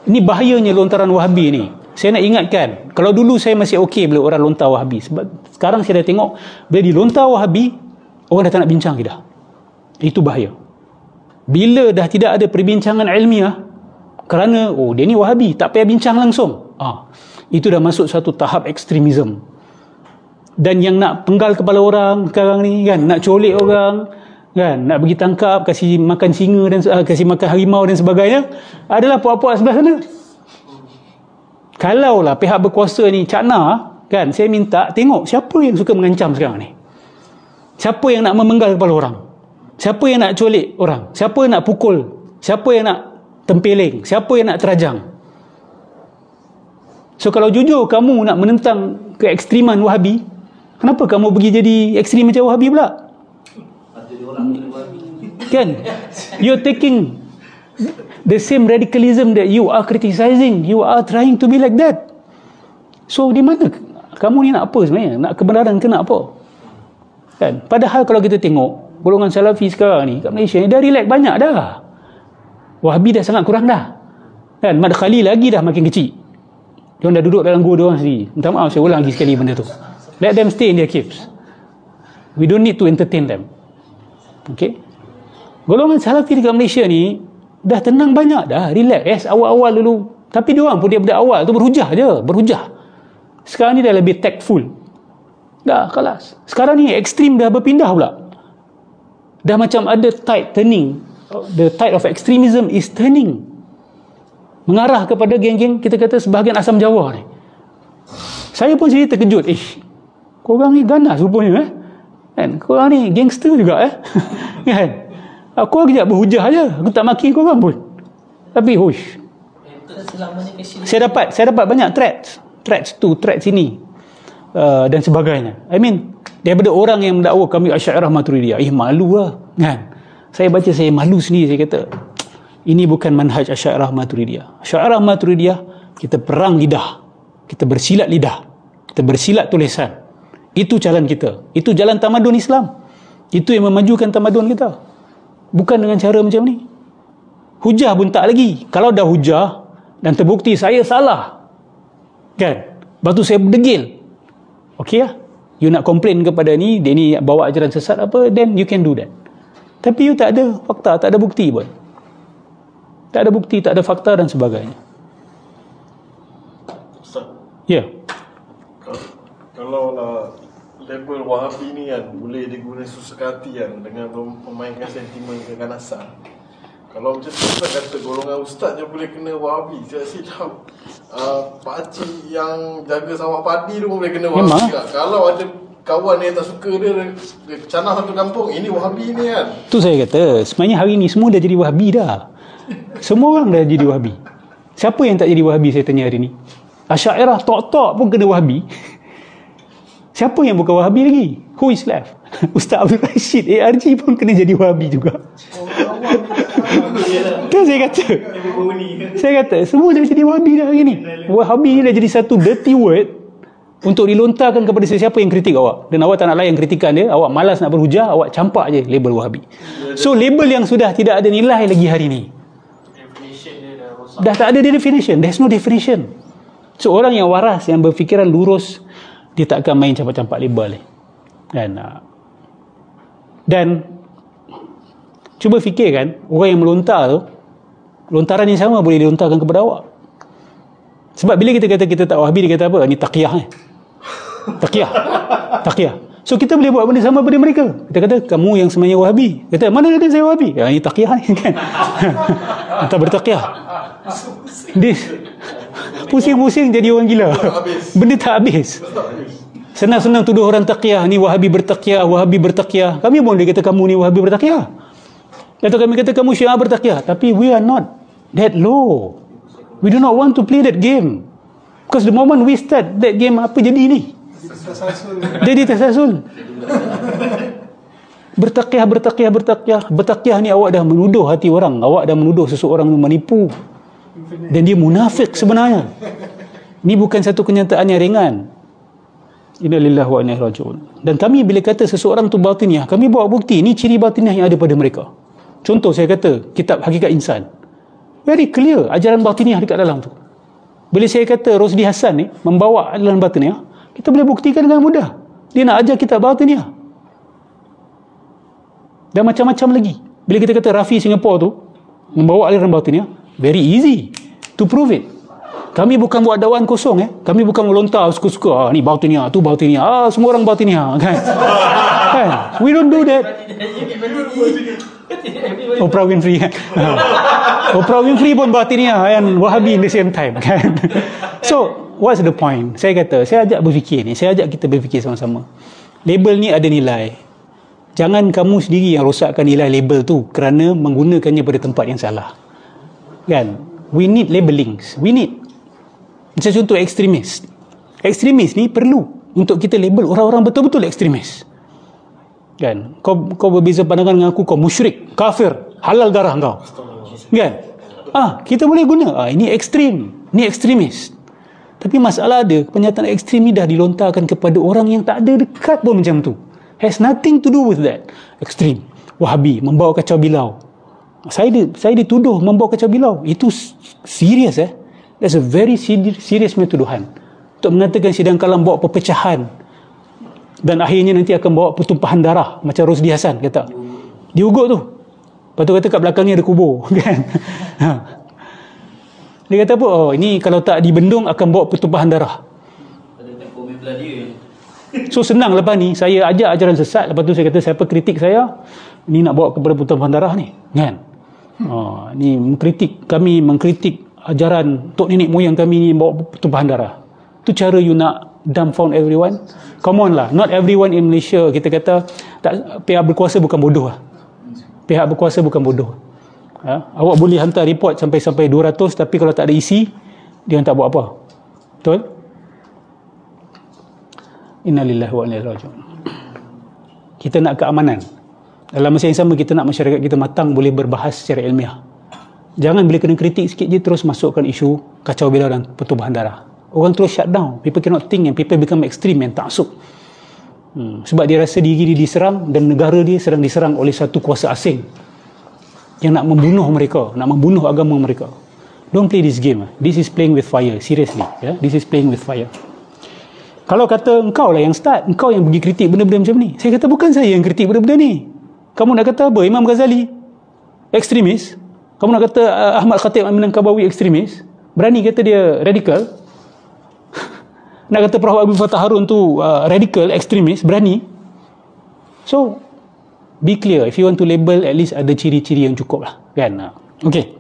Ini bahayanya lontaran Wahabi ni. Saya nak ingatkan, kalau dulu saya masih okey bila orang lontar Wahabi. Sebab sekarang saya dah tengok, bila dilontar Wahabi, orang dah tak nak bincang dah. Itu bahaya. Bila dah tidak ada perbincangan ilmiah, kerana, dia ni Wahabi, tak payah bincang langsung. Itu dah masuk satu tahap ekstremism. Dan yang nak penggal kepala orang sekarang ni kan, nak colek orang kan, nak pergi tangkap, kasih makan singa dan kasih makan harimau dan sebagainya, adalah puak-puak sebelah sana. Kalaulah pihak berkuasa ni cakna kan, saya minta tengok siapa yang suka mengancam sekarang ni, siapa yang nak memenggal kepala orang, siapa yang nak colek orang, siapa yang nak pukul, siapa yang nak tempeling, siapa yang nak terajang. So kalau jujur kamu nak menentang keekstriman Wahabi, kenapa kamu pergi jadi ekstrim macam Wahabi pula? Kan? You're taking the same radicalism that you are criticizing. You are trying to be like that. So di mana kamu ni nak apa sebenarnya? Nak kebenaran ke nak apa? Kan? Padahal kalau kita tengok golongan Salafi sekarang ni kat Malaysia ni dah relax banyak dah. Wahabi dah sangat kurang dah. Kan? Madkhali lagi dah makin kecil. Diorang dah duduk dalam gua diorang sendiri. Minta maaf, saya ulang lagi sekali benda tu. Let them stay in their caves. We don't need to entertain them. Okay? Golongan Salafi dekat Malaysia ni dah tenang banyak dah, relax. Awal-awal dulu, tapi diorang pun daripada awal tu berhujah je, berhujah. Sekarang ni dah lebih tactful. Dah kelas. Sekarang ni ekstrim dah berpindah pula. Dah macam ada tide turning. The tide of extremism is turning. Mengarah kepada geng-geng, kita kata sebahagian asam Jawa ni. Saya pun sendiri terkejut. Korang ni ganas rupanya kan? Korang ni gangster juga kan? Aku kejap berhujah je, aku tak maki korang pun. Tapi saya dapat banyak threats tu, threats ini dan sebagainya. I mean, daripada orang yang mendakwa kami Asy'ariyah Maturidiyah, malu lah kan. Saya baca, saya malu sendiri. Saya kata ini bukan manhaj Asy'ariyah Maturidiyah. Asy'ariyah Maturidiyah, kita perang lidah, kita bersilat lidah, kita bersilat tulisan. Itu jalan kita, itu jalan tamadun Islam. Itu yang memajukan tamadun kita. Bukan dengan cara macam ni. Hujah pun tak lagi. Kalau dah hujah dan terbukti saya salah kan, lepas tu saya berdegil, okey lah, you nak komplain kepada ni, dia ni bawa ajaran sesat apa, then you can do that. Tapi you tak ada fakta, tak ada bukti pun. Tak ada bukti, tak ada fakta dan sebagainya. Ustaz, ya, kalau lah label Wahabi ni kan boleh digunakan sesuka hati kan, dengan memainkan sentimen keganasan. Kalau macam tu Ustaz kata golongan Ustaz je boleh kena Wahabi, saya silap pakcik yang jaga sawah padi tu boleh kena Wahabi lah. Kalau ada kawan yang tak suka dia canah satu kampung, ini Wahabi ni kan. Tu saya kata, sebenarnya hari ni semua dah jadi Wahabi dah. Semua orang dah jadi Wahabi. Siapa yang tak jadi Wahabi, saya tanya hari ni? Asy'ariyah tok-tok pun kena Wahabi. Siapa yang bukan Wahabi lagi? Who is left? Ustaz Abdul Rashid ARG pun kena jadi Wahabi juga. Kan saya kata semua dah jadi Wahabi dah hari ni. Wahabi dah jadi satu dirty word untuk dilontarkan kepada sesiapa yang kritik awak. Dan awak tak nak layan kritikan dia, awak malas nak berhujah, awak campak je label Wahabi. So label yang sudah tidak ada nilai lagi hari ni. Dah tak ada definition. There's no definition. So orang yang waras, yang berfikiran lurus, dia tak akan main campak-campak label ni. Dan cuba fikirkan, orang yang melontar tu, lontaran yang sama boleh dilontarkan kepada awak. Sebab bila kita kata kita tak Wahabi, dia kata apa? Ni taqiyah Taqiyah. So kita boleh buat benda sama pada mereka. Kita kata kamu yang sebenarnya Wahabi. Kata mana ada saya Wahabi? Ya, ni taqiyah ni kan. Tak bertaqiyah. Pusing-pusing jadi orang gila. Benda tak habis. Senang-senang tuduh orang taqiyah, ni Wahabi bertaqiyah, Wahabi bertaqiyah. Kami pun boleh kata kamu ni Wahabi bertaqiyah. Atau kami kata kamu Syiah bertaqiyah. Tapi we are not that low. We do not want to play that game. Because the moment we start that game, apa jadi ni? Jadi tersasul. Bertaqiyah ni awak dah menuduh hati orang. Awak dah menuduh seseorang menipu. Dan dia munafik sebenarnya. Ini bukan satu kenyataan yang ringan. Inna lillahi wa inna ilaihi raji'un. Dan kami bila kata seseorang tu batiniah, kami bawa bukti. Ini ciri batiniah yang ada pada mereka. Contoh saya kata kitab Hakikat Insan. Very clear ajaran batiniah dekat dalam tu. Bila saya kata Rosli Hassan ni membawa aliran batiniah, kita boleh buktikan dengan mudah. Dia nak ajar kita batiniah. Dan macam-macam lagi. Bila kita kata Rafi Singapore tu membawa aliran batiniah, very easy to prove it. Kami bukan buat dakwaan kosong. Kami bukan melontar suka-suka. Ni batiniah, tu batiniah. Semua orang batiniah. Kan? Kan? We don't do that. Oprah Winfrey. Oprah Winfrey pun batiniah and Wahabi in the same time. Kan? So, what's the point? Saya kata, saya ajak berfikir ni. Saya ajak kita berfikir sama-sama. Label ni ada nilai. Jangan kamu sendiri yang rosakkan nilai label tu kerana menggunakannya pada tempat yang salah. Kan? We need labelings. We need. Macam contoh ekstremis. Ekstremis ni perlu untuk kita label orang-orang betul-betul ekstremis. Kan? Kau berbeza pandangan dengan aku, kau musyrik, kafir, halal darah kau. Kan? Kita boleh guna. Ini ekstrim. Ini ekstremis. Tapi masalah ada, pernyataan ekstrim ni dah dilontarkan kepada orang yang tak ada dekat pun macam tu. Has nothing to do with that. Ekstrim. Wahabi, membawa kacau bilau. Saya dituduh membawa kacau bilau. Itu serius. That's a very serious tuduhan. Untuk mengatakan sidang kalam bawa perpecahan. Dan akhirnya nanti akan bawa pertumpahan darah. Macam Rosli Hassan kata. Diugut tu. Lepas tu kata kat belakangnya ada kubur. Kan? Dia kata apa? Ini kalau tak dibendung akan bawa pertumpahan darah. So senang lepas ni saya ajak ajaran sesat. Lepas tu saya kata siapa kritik saya, ni nak bawa kepada pertumpahan darah ni. Kan? Ni kami mengkritik ajaran tok nenek moyang kami ni bawa pertumpahan darah. Tu cara you nak dumbfound everyone? Come on lah. Not everyone in Malaysia kita kata pihak berkuasa bukan bodoh lah. Pihak berkuasa bukan bodoh. Awak boleh hantar report sampai 200, tapi kalau tak ada isi, dia tak buat apa. Betul? Innalillahi wa inna ilaihi raji'un. Kita nak keamanan. Dalam masa yang sama kita nak masyarakat kita matang, boleh berbahas secara ilmiah. Jangan bila kena kritik sikit je terus masukkan isu kacau bilau dan pertumpahan darah. Orang terus shut down. People cannot think and people become extreme and taksub. Sebab dia rasa diri dia diserang dan negara dia sedang diserang oleh satu kuasa asing yang nak membunuh mereka, nak membunuh agama mereka. Don't play this game. This is playing with fire. Seriously. This is playing with fire. Kalau kata engkau lah yang start, engkau yang pergi kritik benda-benda macam ni. Saya kata bukan saya yang kritik benda-benda ni. Kamu nak kata apa? Imam Ghazali ekstremis? Kamu nak kata Ahmad Khatib Minangkabawi ekstremis? Berani kata dia radikal? Nak kata Prof. Abdul Fattah Harun tu radikal, ekstremis? Berani? So, be clear. If you want to label, at least ada ciri-ciri yang cukup lah. Kan? Okay.